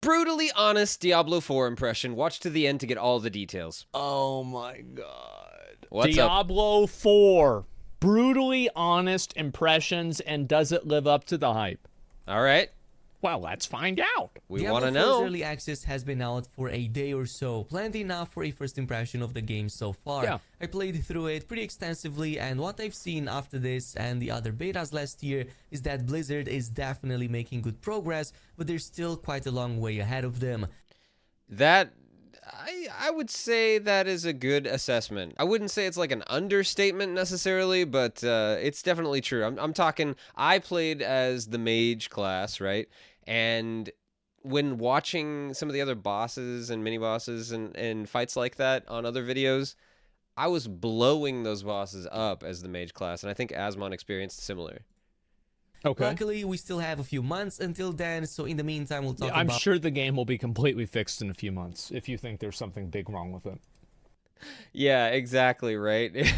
Brutally honest Diablo 4 impression. Watch to the end to get all the details. Oh my god. What's up? Diablo 4. Brutally honest impressions, and does it live up to the hype? All right. Well, let's find out. We want to know. Diablo 4's early access has been out for a day or so. Plenty enough for a first impression of the game so far. Yeah. I played through it pretty extensively, and what I've seen after this and the other betas last year is that Blizzard is definitely making good progress, but there's still quite a long way ahead of them. That I would say that is a good assessment. I wouldn't say it's like an understatement necessarily, but it's definitely true. I'm talking. I played as the mage class, right? And when watching some of the other bosses and mini bosses and fights like that on other videos, I was blowing those bosses up as the mage class, and I think Asmon experienced similar. Okay. Luckily, we still have a few months until then, so in the meantime, we'll talk Yeah, I'm about... sure the game will be completely fixed in a few months if you think there's something big wrong with it. Yeah, exactly, right?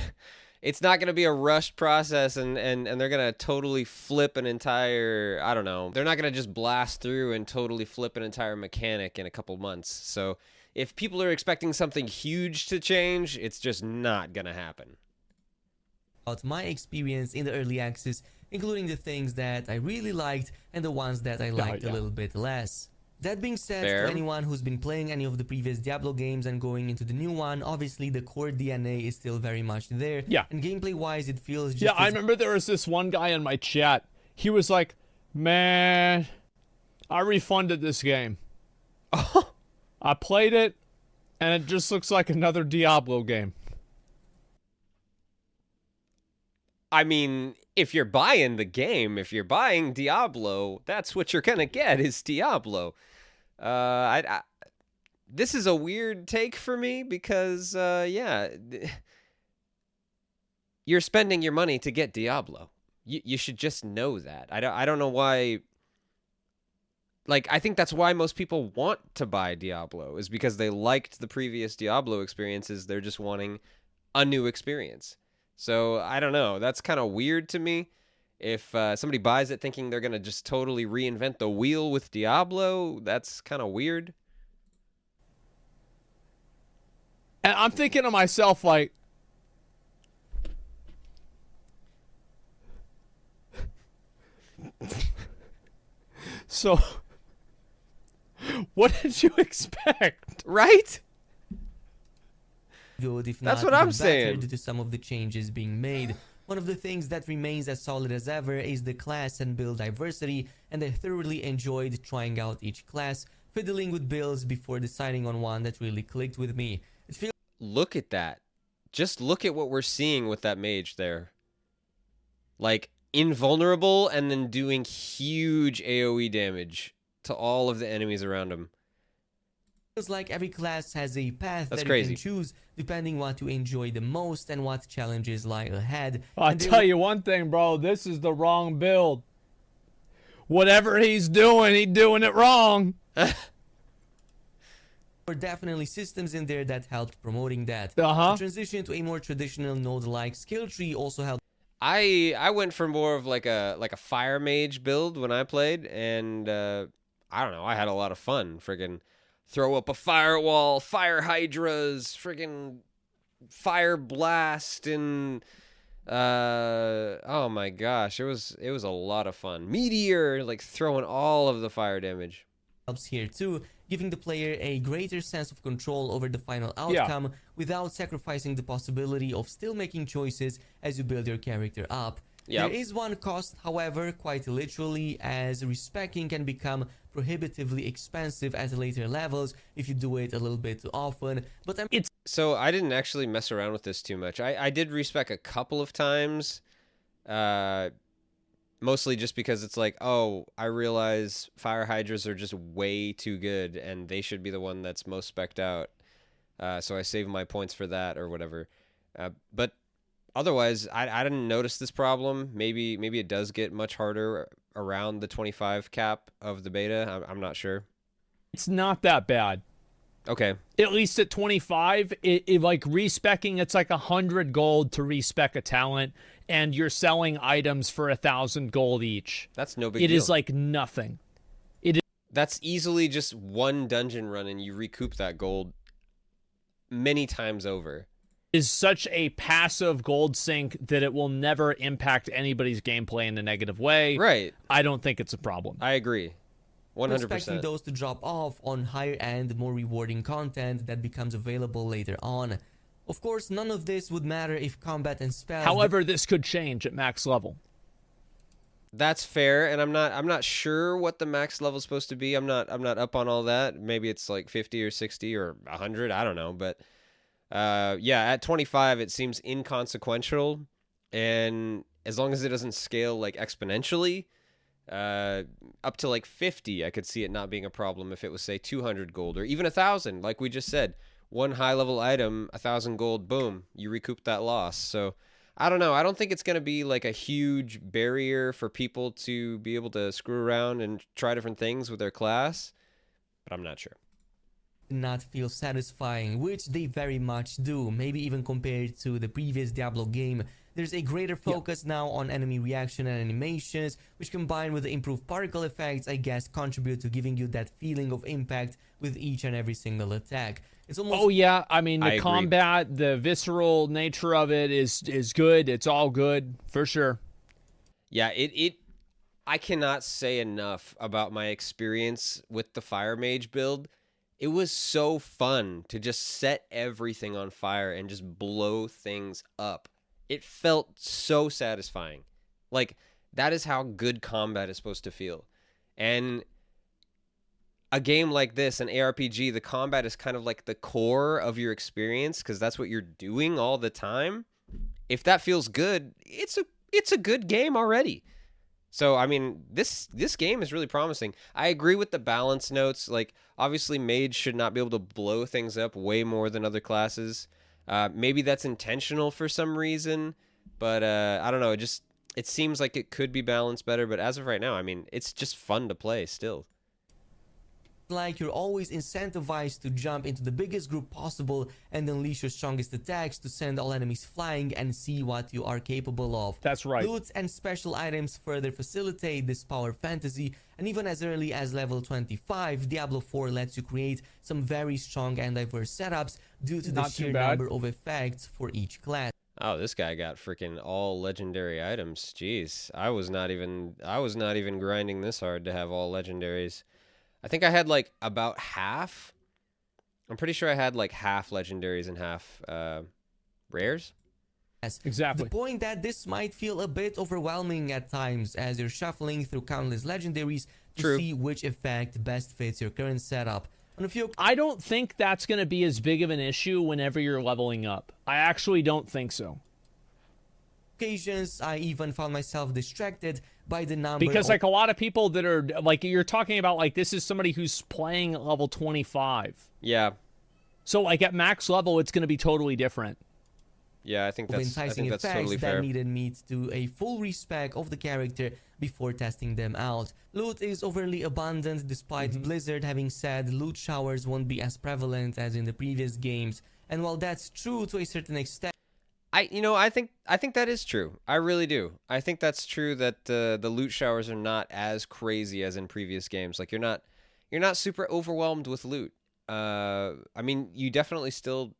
It's not going to be a rushed process, and they're going to totally flip an entire, I don't know, they're not going to just blast through and totally flip an entire mechanic in a couple months. So if people are expecting something huge to change, it's just not going to happen. About my experience in the early access, including the things that I really liked and the ones that I liked a little bit less. That being said, Fair. to anyone who's been playing any of the previous Diablo games and going into the new one, obviously the core DNA is still very much there. Yeah. And gameplay-wise, it feels just... Yeah, I remember there was this one guy in my chat. He was like, man, I refunded this game. I played it, and it just looks like another Diablo game. I mean, if you're buying the game, if you're buying Diablo, that's what you're going to get is Diablo. This is a weird take for me because, yeah, you're spending your money to get Diablo. You should just know that. I don't know why. Like, I think that's why most people want to buy Diablo, is because they liked the previous Diablo experiences. They're just wanting a new experience. So, I don't know. That's kind of weird to me. If somebody buys it thinking they're going to just totally reinvent the wheel with Diablo, that's kind of weird. And I'm thinking to myself, like, so, what did you expect? Right? good, if That's not what I'm even better, saying. due to some of the changes being made. One of the things that remains as solid as ever is the class and build diversity, and I thoroughly enjoyed trying out each class, fiddling with builds before deciding on one that really clicked with me. It feels Look at that. Just look at what we're seeing with that mage there. Like, invulnerable and then doing huge AoE damage to all of the enemies around him. like every class has a path That's that crazy. you can choose depending what you enjoy the most and what challenges lie ahead. I'll And there tell you one thing, bro. This is the wrong build. Whatever he's doing it wrong. were definitely systems in there that helped promoting that. Uh-huh. The transition to a more traditional node-like skill tree also helped. I went for more of like a fire mage build when I played, and I don't know, I had a lot of fun. Friggin' throw up a firewall, fire hydras, friggin' fire blast, and oh my gosh, it was a lot of fun. Meteor, like throwing all of the fire damage. Helps here too, giving the player a greater sense of control over the final outcome without sacrificing the possibility of still making choices as you build your character up. Yep. There is one cost, however, quite literally, as respecking can become prohibitively expensive at later levels if you do it a little bit too often. But So I didn't actually mess around with this too much. I did respec a couple of times, mostly just because it's like, oh, I realize fire hydras are just way too good, and they should be the one that's most spec'd out. So I save my points for that or whatever. But otherwise, I didn't notice this problem. Maybe it does get much harder around the 25 cap of the beta. I'm not sure. It's not that bad. Okay. At least at 25, it like respecking, it's like 100 gold to respec a talent, and you're selling items for 1,000 gold each. That's no big It deal. is like nothing. That's easily just one dungeon run and you recoup that gold many times over. Is such a passive gold sink that it will never impact anybody's gameplay in a negative way. Right. I don't think it's a problem. I agree. 100%. Expecting those to drop off on higher end, more rewarding content that becomes available later on. Of course, none of this would matter if combat and spells. However, this could change at max level. That's fair, and I'm not sure what the max level is supposed to be. I'm not up on all that. Maybe it's like 50 or 60 or 100, I don't know, but yeah, at 25 it seems inconsequential, and as long as it doesn't scale like exponentially, up to like 50, I could see it not being a problem if it was say 200 gold or even 1,000, like we just said. One high level item, 1,000 gold, boom, you recoup that loss. So I don't know. I don't think it's going to be like a huge barrier for people to be able to screw around and try different things with their class, but I'm not sure. Not feel satisfying, which they very much do, maybe even compared to the previous Diablo game. There's a greater focus now on enemy reaction and animations, which combined with the improved particle effects, I guess, contribute to giving you that feeling of impact with each and every single attack. It's almost... Oh yeah, I mean, the I combat, the visceral nature of it is good. It's all good, for sure. Yeah, I cannot say enough about my experience with the Fire Mage build. It was so fun to just set everything on fire and just blow things up. It felt so satisfying. Like, that is how good combat is supposed to feel. And a game like this, an ARPG, the combat is kind of like the core of your experience because that's what you're doing all the time. If that feels good, it's a good game already. So, I mean, this game is really promising. I agree with the balance notes. Like, obviously, Mage should not be able to blow things up way more than other classes. Maybe that's intentional for some reason, but I don't know. It seems like it could be balanced better, but as of right now, I mean, it's just fun to play still. Like you're always incentivized to jump into the biggest group possible and unleash your strongest attacks to send all enemies flying and see what you are capable of. That's right. Loots and special items further facilitate this power fantasy, and even as early as level 25, Diablo 4 lets you create some very strong and diverse setups due to the sheer number of effects for each class. Oh, this guy got freaking all legendary items. Jeez, I was not even grinding this hard to have all legendaries. I think I had like about half. I'm pretty sure I had like half legendaries and half rares. Exactly. The point that this might feel a bit overwhelming at times as you're shuffling through countless legendaries to see which effect best fits your current setup. On a few I don't think that's going to be as big of an issue whenever you're leveling up. I actually don't think so. occasions, I even found myself distracted by the number because like a lot of people that are like, you're talking about like, this is somebody who's playing at level 25. Yeah. So like at max level, it's going to be totally different. Yeah, I think that's totally fair. That needed me to do a full respec of the character before testing them out. Loot is overly abundant despite Blizzard having said loot showers won't be as prevalent as in the previous games. And while that's true to a certain extent, I think that is true. I really do. I think that's true that the loot showers are not as crazy as in previous games. Like you're not super overwhelmed with loot. I mean, you definitely still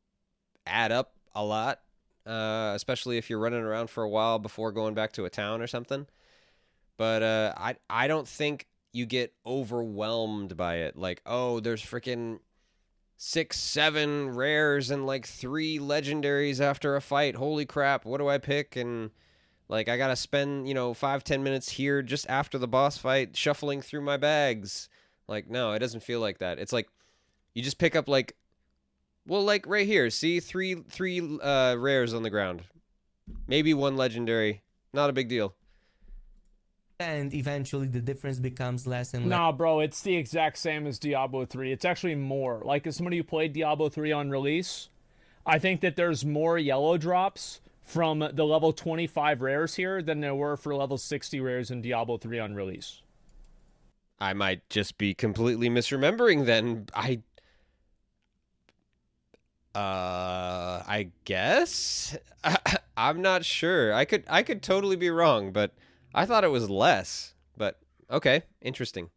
add up a lot. Especially if you're running around for a while before going back to a town or something. But I don't think you get overwhelmed by it. Like, oh, there's freaking 6, 7 rares and like 3 legendaries after a fight. Holy crap, what do I pick? And like I gotta spend 5-10 minutes here just after the boss fight shuffling through my bags. Like, no, it doesn't feel like that. It's like you just pick up like, well, like right here, see, three rares on the ground, maybe 1 legendary, not a big deal. and eventually the difference becomes less and less. Nah, bro, it's the exact same as Diablo 3. It's actually more. Like, as somebody who played Diablo 3 on release, I think that there's more yellow drops from the level 25 rares here than there were for level 60 rares in Diablo 3 on release. I might just be completely misremembering then. I guess I'm not sure. I could totally be wrong, but I thought it was less. But okay, interesting.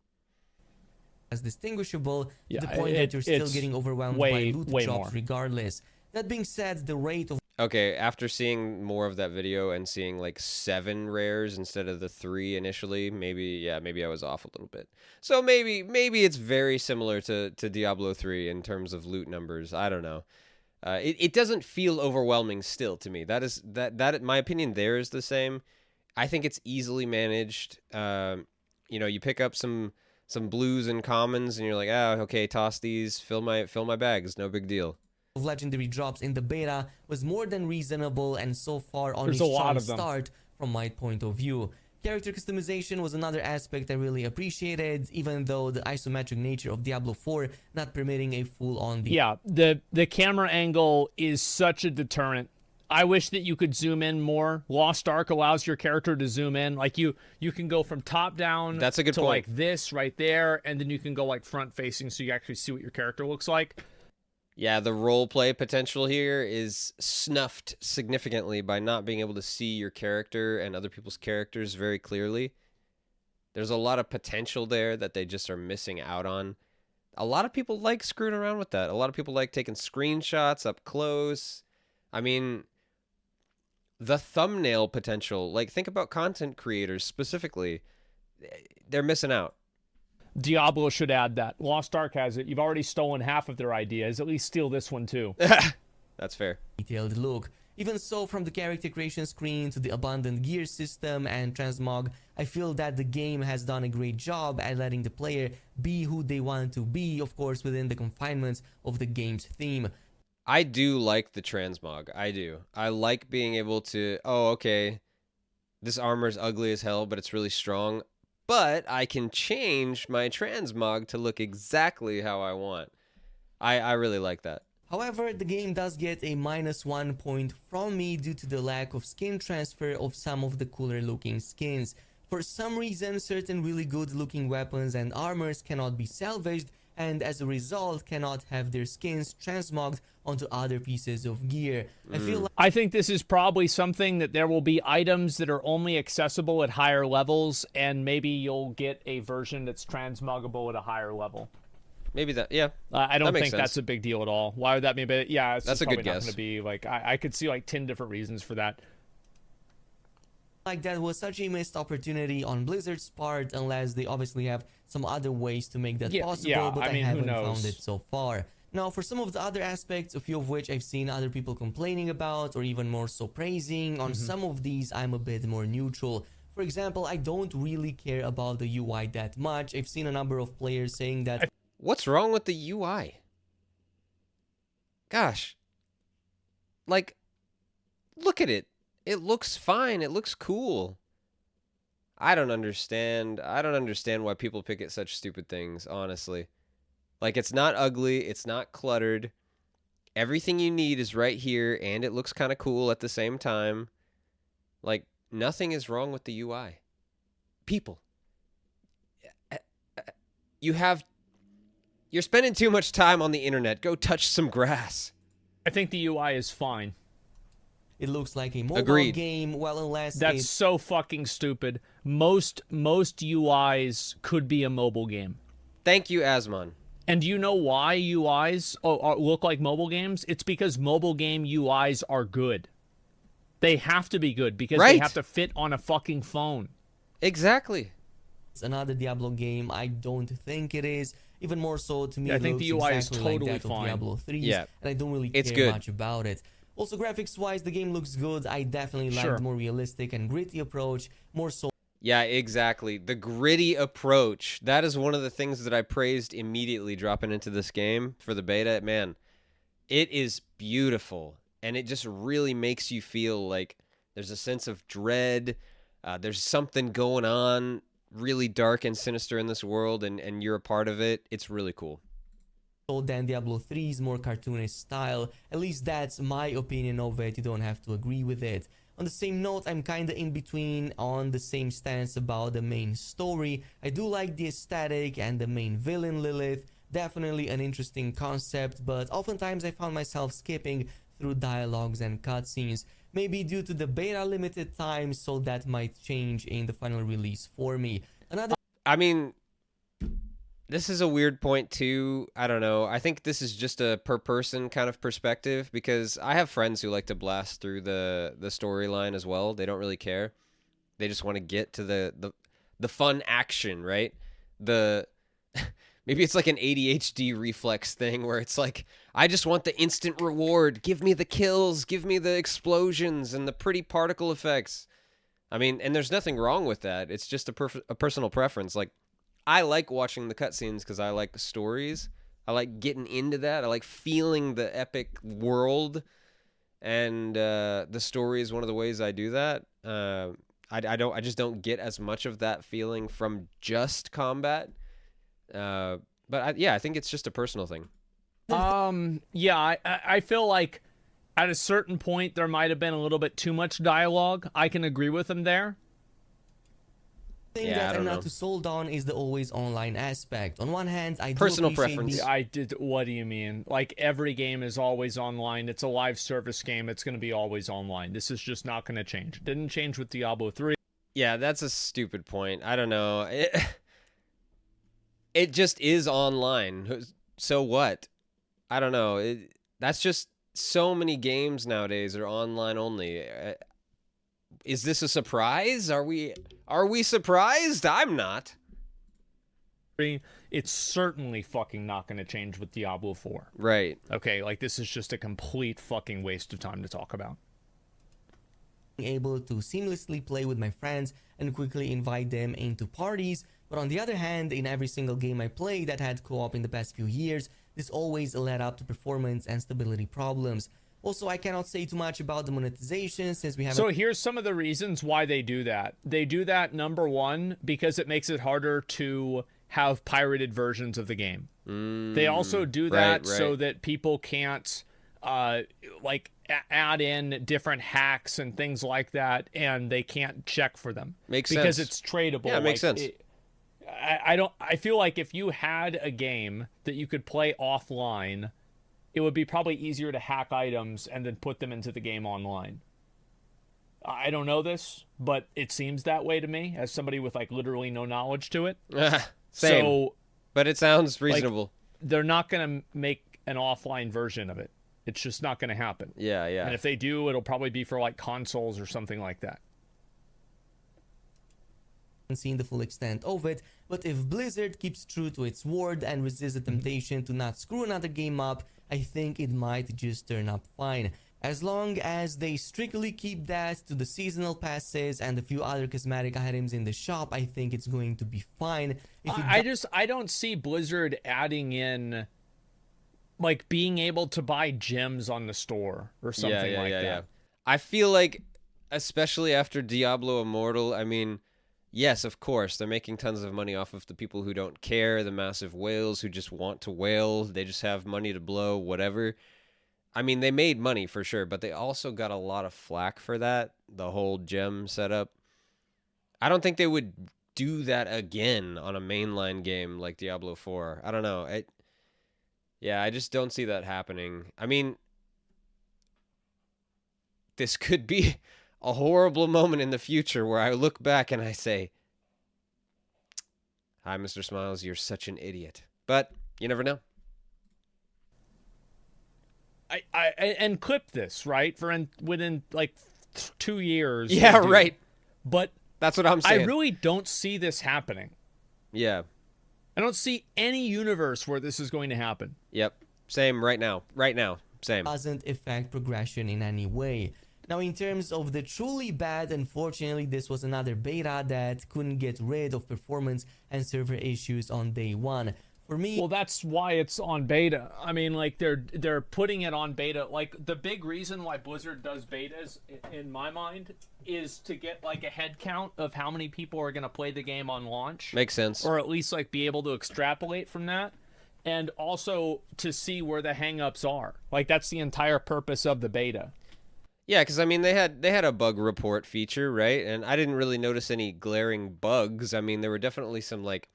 as distinguishable Yeah, to the point that you're still it's getting overwhelmed way, by loot way drops more. regardless. That being said, the rate of Okay, after seeing more of that video and seeing like 7 rares instead of the 3 initially, maybe I was off a little bit. So maybe it's very similar to Diablo 3 in terms of loot numbers. I don't know. It doesn't feel overwhelming still to me. That my opinion there is the same. I think it's easily managed. You pick up some blues and commons, and you're like, okay, toss these, fill my bags, no big deal. legendary drops in the beta was more than reasonable and so far on There's a a lot strong of them. start from my point of view. Character customization was another aspect I really appreciated, even though the isometric nature of Diablo 4 not permitting a full-on Yeah, the camera angle is such a deterrent. I wish that you could zoom in more. Lost Ark allows your character to zoom in. Like you can go from top down That's a good to point. like this right there, and then you can go like front facing so you actually see what your character looks like. Yeah, the role play potential here is snuffed significantly by not being able to see your character and other people's characters very clearly. There's a lot of potential there that they just are missing out on. A lot of people like screwing around with that. A lot of people like taking screenshots up close. I mean, the thumbnail potential, like think about content creators specifically. They're missing out. Diablo should add that. Lost Ark has it. You've already stolen half of their ideas. At least steal this one too. That's fair. detailed look. Even so, from the character creation screen to the abundant gear system and transmog, I feel that the game has done a great job at letting the player be who they want to be, of course within the confinements of the game's theme. I do like the transmog. I do. I like being able to, okay, this armor's ugly as hell, but it's really strong. But I can change my transmog to look exactly how I want. I really like that. However, the game does get a -1 point from me due to the lack of skin transfer of some of the cooler looking skins. For some reason, certain really good looking weapons and armors cannot be salvaged, and as a result cannot have their skins transmogged onto other pieces of gear. I feel like I think this is probably something that there will be items that are only accessible at higher levels, and maybe you'll get a version that's transmoggable at a higher level. Maybe that, yeah. I don't That makes think sense. that's a big deal at all. Why would that be? But yeah, it's That's just a good probably not guess. going to be like I could see like 10 different reasons for that. that was such a missed opportunity on Blizzard's part, unless they obviously have some other ways to make that possible, yeah, but I mean, who haven't knows? found it so far. Now, for some of the other aspects, a few of which I've seen other people complaining about, or even more so praising, on some of these I'm a bit more neutral. For example, I don't really care about the UI that much. I've seen a number of players saying that What's wrong with the UI? Gosh. Like, look at it. It looks fine. It looks cool. I don't understand. I don't understand why people pick at such stupid things, honestly. Like, it's not ugly. It's not cluttered. Everything you need is right here, and it looks kind of cool at the same time. Like, nothing is wrong with the UI. People. You're spending too much time on the internet. Go touch some grass. I think the UI is fine. it looks like a mobile Agreed. game, well, unless That's it's so fucking stupid. Most UIs could be a mobile game. Thank you, Asmon. And do you know why UIs look like mobile games? It's because mobile game UIs are good. They have to be good because they Right. have to fit on a fucking phone. Exactly. another Diablo game, I don't think it is. Even more so, to me, Yeah, I it think looks the UI is exactly totally like that fine. of Diablo 3, Yeah. and I don't really It's care good. much about it. Also, graphics-wise, the game looks good. I definitely like Sure. the more realistic and gritty approach, more so Yeah, exactly. The gritty approach. That is one of the things that I praised immediately dropping into this game for the beta. Man, it is beautiful. And it just really makes you feel like there's a sense of dread. There's something going on really dark and sinister in this world, and you're a part of it. It's really cool. than Diablo 3's more cartoonish style. At least that's my opinion of it. You don't have to agree with it. On the same note, I'm kinda in between on the same stance about the main story. I do like the aesthetic and the main villain Lilith. Definitely an interesting concept, but oftentimes I found myself skipping through dialogues and cutscenes. Maybe due to the beta limited time, so that might change in the final release for me. Another I mean, This is a weird point too. I don't know. I think this is just a per person kind of perspective because I have friends who like to blast through the storyline as well. They don't really care. They just want to get to the fun action, right? The maybe it's like an ADHD reflex thing where it's like I just want the instant reward. Give me the kills, give me the explosions and the pretty particle effects. I mean, and there's nothing wrong with that. It's just a personal preference. Like I like watching the cutscenes because I like stories. I like getting into that. I like feeling the epic world, and the story is one of the ways I do that. I just don't get as much of that feeling from just combat. I think it's just a personal thing. Yeah, I feel like at a certain point there might have been a little bit too much dialogue. I can agree with him there. Thing Yeah, I that I'm don't not know. too sold on is the always online aspect. On one hand, I do Personal appreciate preference. What do you mean? Like every game is always online. It's a live service game. It's going to be always online. This is just not going to change. It didn't change with Diablo 3. Yeah, that's a stupid point. I don't know. It just is online. So what? I don't know. That's just so many games nowadays are online only. Is this a surprise? Are we surprised? I'm not. It's certainly fucking not going to change with Diablo 4. Right. Okay, like this is just a complete fucking waste of time to talk about. able to seamlessly play with my friends and quickly invite them into parties. But on the other hand, in every single game I played that had co-op in the past few years, this always led up to performance and stability problems. Also, I cannot say too much about the monetization since we haven't... So here's some of the reasons why they do that. They do that, number one, because it makes it harder to have pirated versions of the game. They also do that right. so that people can't add in different hacks and things like that, and they can't check for them. Makes because sense. it's tradable. Yeah, it makes sense. I feel like if you had a game that you could play offline, it would be probably easier to hack items and then put them into the game online. I don't know this, but it seems that way to me as somebody with like literally no knowledge to it. Same. So, but it sounds reasonable. they're not going to make an offline version of it. It's just not going to happen. Yeah. And if they do, it'll probably be for like consoles or something like that. seen the full extent of it, but if Blizzard keeps true to its word and resists the temptation to not screw another game up, I think it might just turn up fine. As long as they strictly keep that to the seasonal passes and a few other cosmetic items in the shop, I think it's going to be fine. I don't see Blizzard adding in like being able to buy gems on the store or something like that. Yeah. I feel like, especially after Diablo Immortal, I mean, yes, of course, they're making tons of money off of the people who don't care, the massive whales who just want to whale, they just have money to blow, whatever. I mean, they made money for sure, but they also got a lot of flack for that, the whole gem setup. I don't think they would do that again on a mainline game like Diablo 4. I don't know. I just don't see that happening. I mean, this could be a horrible moment in the future where I look back and I say, HiMrSmiles, you're such an idiot. But you never know. And clip this, right? Within like 2 years. Yeah, right. But that's what I'm saying. I really don't see this happening. Yeah. I don't see any universe where this is going to happen. Yep. Same right now. Right now. Same. Doesn't affect progression in any way. Now, in terms of the truly bad, unfortunately, this was another beta that couldn't get rid of performance and server issues on day one. For me, well, that's why it's on beta. I mean, like they're putting it on beta. Like the big reason why Blizzard does betas, in my mind, is to get like a head count of how many people are going to play the game on launch. Makes sense. Or at least like be able to extrapolate from that, and also to see where the hangups are. Like that's the entire purpose of the beta. Yeah, because I mean they had a bug report feature, right? And I didn't really notice any glaring bugs. I mean, there were definitely some like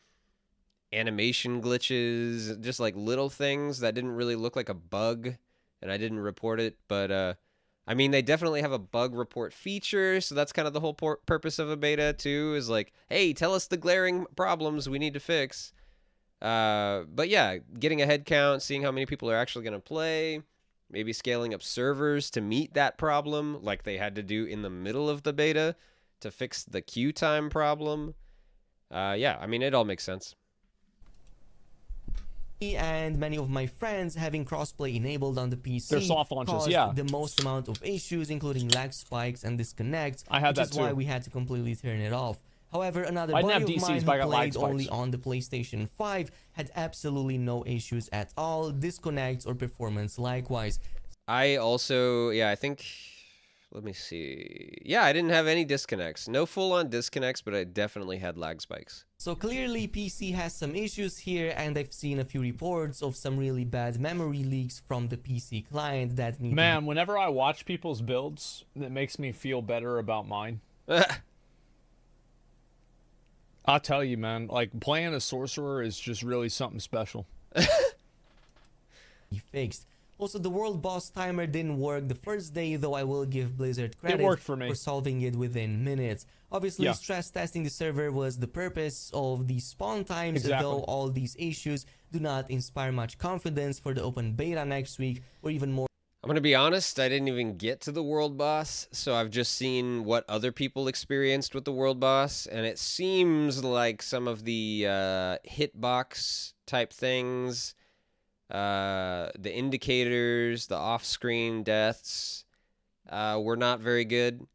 animation glitches, just like little things that didn't really look like a bug, and I didn't report it. But I mean, they definitely have a bug report feature, so that's kind of the whole purpose of a beta too. Is like, hey, tell us the glaring problems we need to fix. But yeah, getting a head count, seeing how many people are actually going to play, maybe scaling up servers to meet that problem like they had to do in the middle of the beta to fix the queue time problem. Yeah, I mean, it all makes sense. And many of my friends having crossplay enabled on the PC They're soft launches, caused yeah. the most amount of issues, including lag spikes and disconnects, I had which that is why too. we had to completely turn it off. However, another I didn't buddy have of mine DCs, who but I got lag played only spikes. on the PlayStation 5 had absolutely no issues at all, disconnects or performance likewise. I also, yeah, I think, let me see. Yeah, I didn't have any disconnects. No full-on disconnects, but I definitely had lag spikes. So clearly PC has some issues here, and I've seen a few reports of some really bad memory leaks from the PC client that need Man, whenever I watch people's builds, it makes me feel better about mine. I'll tell you, man, like playing a sorcerer is just really something special. to be fixed. Also, the world boss timer didn't work the first day, though I will give Blizzard credit worked for me. solving it within minutes. Obviously, Yeah. stress testing the server was the purpose of the spawn times, Exactly. though all these issues do not inspire much confidence for the open beta next week, or even more. I'm going to be honest, I didn't even get to the world boss, so I've just seen what other people experienced with the world boss, and it seems like some of the hitbox type things, the indicators, the off-screen deaths were not very good.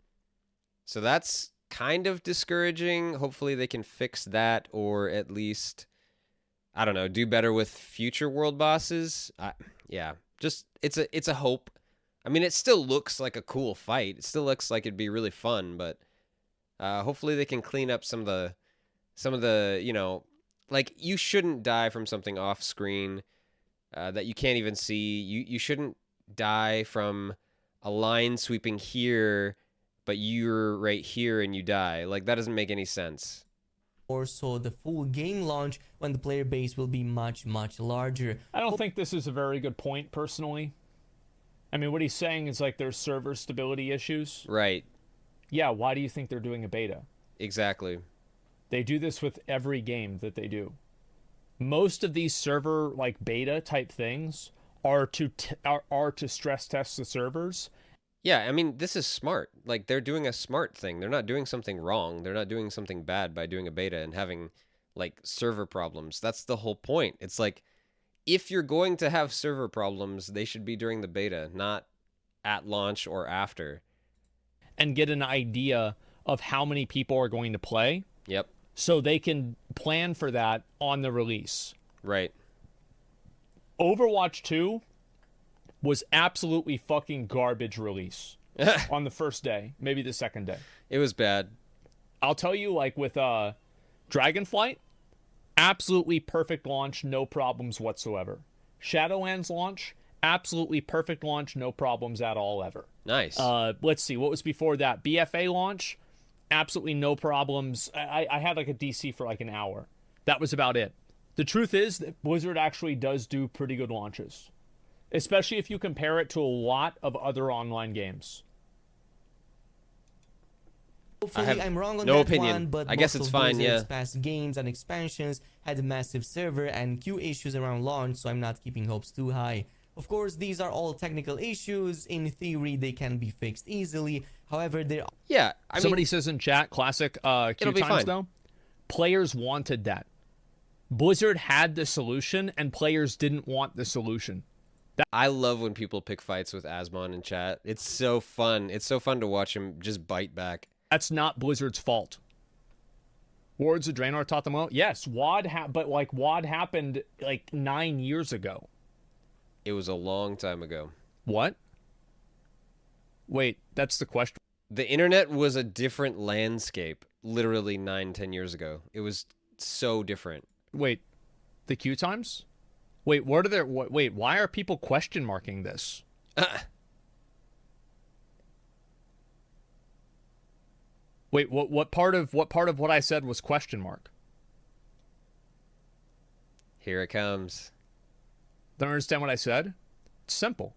So that's kind of discouraging. Hopefully they can fix that, or at least, I don't know, do better with future world bosses. Yeah. Just it's a hope. I mean, it still looks like a cool fight. It still looks like it'd be really fun, but hopefully they can clean up some of the like, you shouldn't die from something off screen that you can't even see. You shouldn't die from a line sweeping here, but you're right here and you die. Like, that doesn't make any sense. Or so the full game launch when the player base will be much larger. I don't think this is a very good point, personally. I mean, what he's saying is like there's server stability issues. Right. Yeah, why do you think they're doing a beta? Exactly. They do this with every game that they do. Most of these server like beta type things are to stress test the servers. Yeah, I mean, this is smart. Like, they're doing a smart thing. They're not doing something wrong. They're not doing something bad by doing a beta and having, like, server problems. That's the whole point. It's like, if you're going to have server problems, they should be during the beta, not at launch or after. And get an idea of how many people are going to play. Yep. So they can plan for that on the release. Right. Overwatch 2 was absolutely fucking garbage release on the first day, maybe the second day. It was bad. I'll tell you, like with Dragonflight, absolutely perfect launch, no problems whatsoever. Shadowlands launch, absolutely perfect launch, no problems at all ever. Nice. Let's see, what was before that? BFA launch, absolutely no problems. I had like a DC for like an hour. That was about it. The truth is that Blizzard actually does do pretty good launches, especially if you compare it to a lot of other online games. Hopefully I'm wrong on no that opinion. one, but I guess most it's of fine, Blizzard's yeah. past games and expansions had massive server and queue issues around launch, so I'm not keeping hopes too high. Of course, these are all technical issues. In theory, they can be fixed easily. However, there are Yeah, I Somebody mean, says in chat, classic queue It'll be times fine. though. Players wanted that. Blizzard had the solution, and players didn't want the solution. I love when people pick fights with Asmon in chat. It's so fun. It's so fun to watch him just bite back. That's not Blizzard's fault. Wards of Draenor taught them well. Yes, WoD happened like 9 years ago. It was a long time ago. What? Wait, that's the question. The internet was a different landscape literally 9-10 years ago. It was so different. Wait, the queue times? Wait, what are there? Wait, why are people question marking this? Wait, what part of what I said was question mark? Here it comes. Don't understand what I said? It's simple.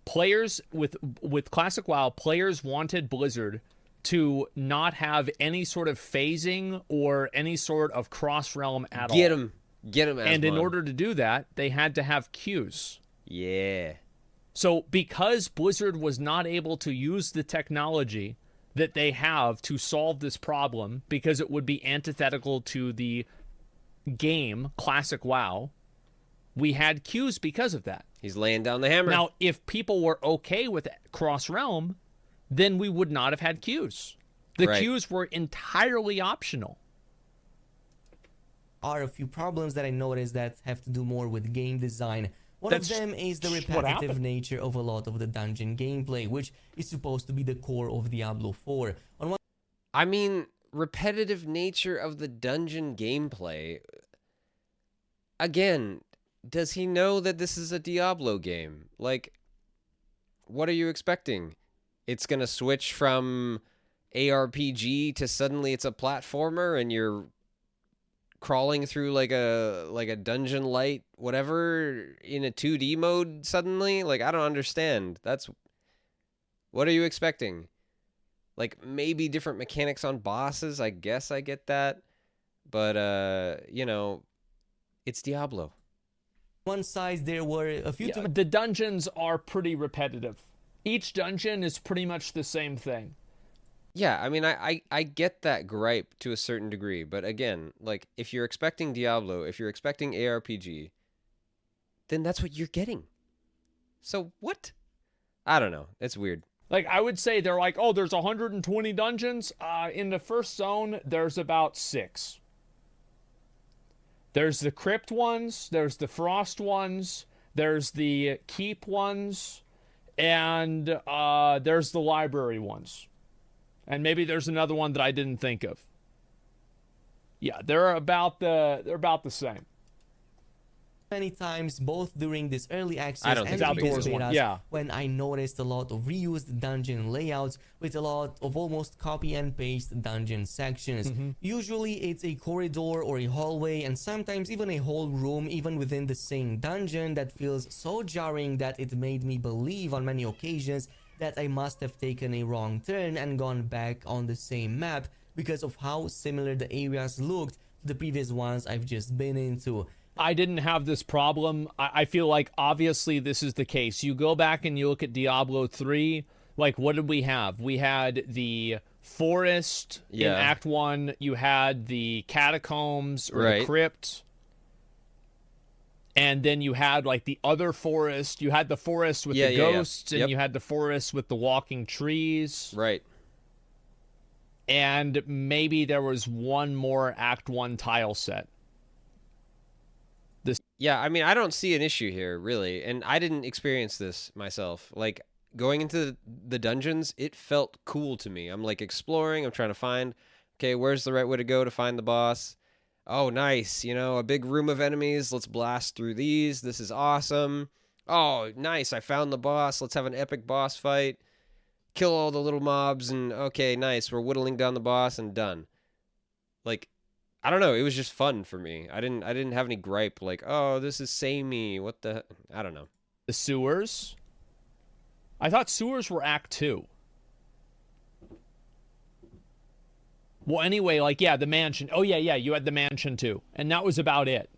Players with Classic WoW, players wanted Blizzard to not have any sort of phasing or any sort of cross realm at all. Get him. Get him, And in Asmon. order to do that, they had to have queues. Yeah. So because Blizzard was not able to use the technology that they have to solve this problem, because it would be antithetical to the game, classic WoW, we had queues because of that. He's laying down the hammer. Now, if people were okay with cross-realm, then we would not have had queues. The Right. queues were entirely optional. Are a few problems that I noticed that have to do more with game design. One That's of them is the just what repetitive happened. nature of a lot of the dungeon gameplay, which is supposed to be the core of Diablo 4. On one I mean, repetitive nature of the dungeon gameplay. Again, does he know that this is a Diablo game? Like, what are you expecting? It's going to switch from ARPG to suddenly it's a platformer and you're crawling through like a dungeon light whatever in a 2D mode suddenly? Like, I don't understand. What are you expecting? Like, maybe different mechanics on bosses, I guess I get that. But it's Diablo. one side, there were a few Yeah, the dungeons are pretty repetitive. Each dungeon is pretty much the same thing. Yeah, I mean, I get that gripe to a certain degree, but again, like, if you're expecting Diablo, if you're expecting ARPG, then that's what you're getting. So what? I don't know. It's weird. Like, I would say they're like, oh, there's 120 dungeons. In the first zone, there's about 6. There's the crypt ones, there's the frost ones, there's the keep ones, and there's the library ones. And maybe there's another one that I didn't think of. Yeah, they're about the same. many times, both during this early access I don't and think it's previous outdoors one. betas, Yeah. when I noticed a lot of reused dungeon layouts with a lot of almost copy and paste dungeon sections. Usually it's a corridor or a hallway, and sometimes even a whole room even within the same dungeon, that feels so jarring that it made me believe on many occasions that I must have taken a wrong turn and gone back on the same map because of how similar the areas looked to the previous ones I've just been into. I didn't have this problem. I feel like obviously this is the case. You go back and you look at Diablo 3, like, what did we have? We had the forest in Yeah. Act 1. You had the catacombs or Right. the crypt. And then you had, like, the other forest. You had the forest with the ghosts, and Yep. you had the forest with the walking trees. Right. And maybe there was one more Act 1 tile set. Yeah, I mean, I don't see an issue here, really. And I didn't experience this myself. Like, going into the dungeons, it felt cool to me. I'm, like, exploring. I'm trying to find, okay, where's the right way to go to find the boss? Oh, nice. A big room of enemies. Let's blast through these. This is awesome. Oh, nice. I found the boss. Let's have an epic boss fight. Kill all the little mobs. And, okay, nice. We're whittling down the boss and done. Like, I don't know. It was just fun for me. I didn't have any gripe like, oh, this is samey. What the? I don't know. The sewers. I thought sewers were Act 2. Well, anyway, like, yeah, the mansion. Oh, yeah, you had the mansion too. And that was about it.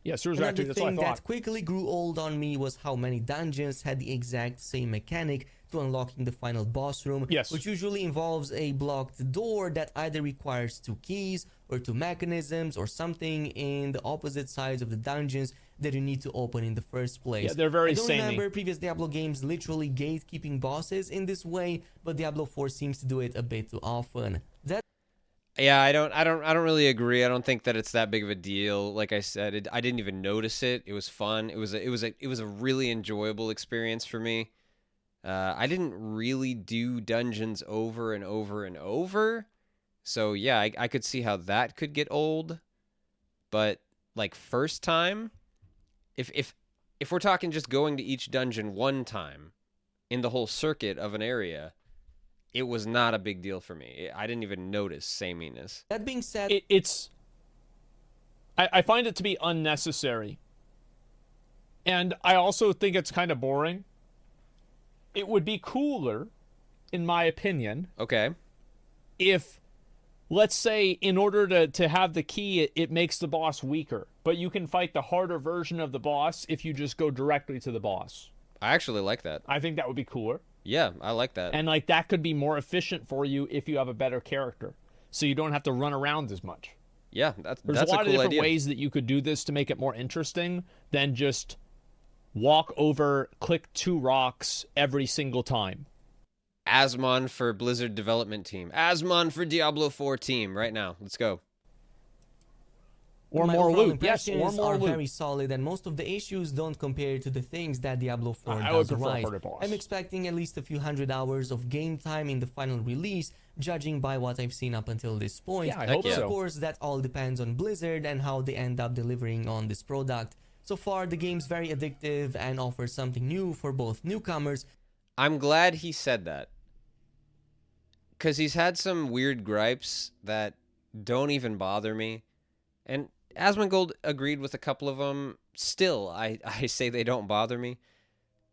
Yeah, sewers were Act 2. Another That's what I thing thought. that quickly grew old on me was how many dungeons had the exact same mechanic to unlocking the final boss room, Yes. which usually involves a blocked door that either requires 2 keys or 2 mechanisms or something in the opposite sides of the dungeons that you need to open in the first place. Yeah, they're very I don't samey. remember previous Diablo games literally gatekeeping bosses in this way, but Diablo 4 seems to do it a bit too often. That Yeah, I don't really agree. I don't think that it's that big of a deal. Like I said, I didn't even notice it. It was fun. It was a really enjoyable experience for me. I didn't really do dungeons over and over and over. So yeah, I could see how that could get old. But like first time, if we're talking just going to each dungeon one time in the whole circuit of an area, it was not a big deal for me. I didn't even notice sameness. that being said, I find it to be unnecessary. And I also think it's kind of boring. It would be cooler, in my opinion, Okay. if let's say in order to have the key, it makes the boss weaker. But you can fight the harder version of the boss if you just go directly to the boss. I actually like that. I think that would be cooler. Yeah, I like that. And like that could be more efficient for you if you have a better character. So you don't have to run around as much. Yeah, There's that's a a lot cool of different idea. ways that you could do this to make it more interesting than just walk over, click 2 rocks every single time. Asmon for Blizzard development team. Asmon for Diablo 4 team right now. Let's go. Or My more overall loot. Yes, or impressions more are loot. very solid, and most of the issues don't compare to the things that Diablo 4 I would does prefer right. harder boss. I'm expecting at least a few hundred hours of game time in the final release, judging by what I've seen up until this point. Yeah, I Heck hope yeah. so. Of course, that all depends on Blizzard and how they end up delivering on this product. So far, the game's very addictive and offers something new for both newcomers. I'm glad he said that. Because he's had some weird gripes that don't even bother me. And Asmongold agreed with a couple of them. Still, I say they don't bother me.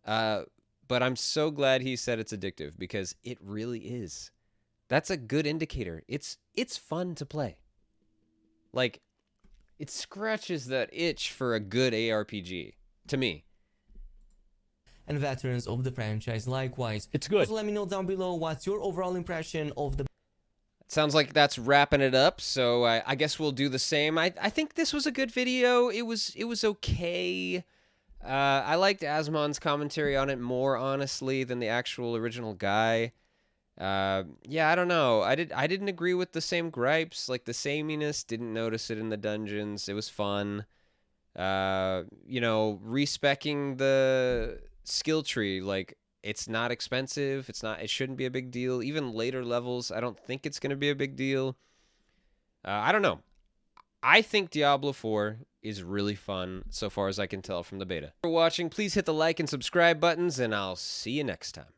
But I'm so glad he said it's addictive, because it really is. That's a good indicator. It's fun to play. Like, it scratches that itch for a good ARPG, to me. And veterans of the franchise likewise. It's good. Also, let me know down below what's your overall impression of the Sounds like that's wrapping it up, so I guess we'll do the same. I think this was a good video. It was okay. I liked Asmon's commentary on it more, honestly, than the actual original guy. Yeah, I don't know. I didn't agree with the same gripes, like the sameness. Didn't notice it in the dungeons. It was fun. Respecking the skill tree, like, it's not expensive. It shouldn't be a big deal. Even later levels, I don't think it's going to be a big deal. I don't know. I think Diablo 4 is really fun, so far as I can tell from the beta. For watching, please hit the like and subscribe buttons, and I'll see you next time.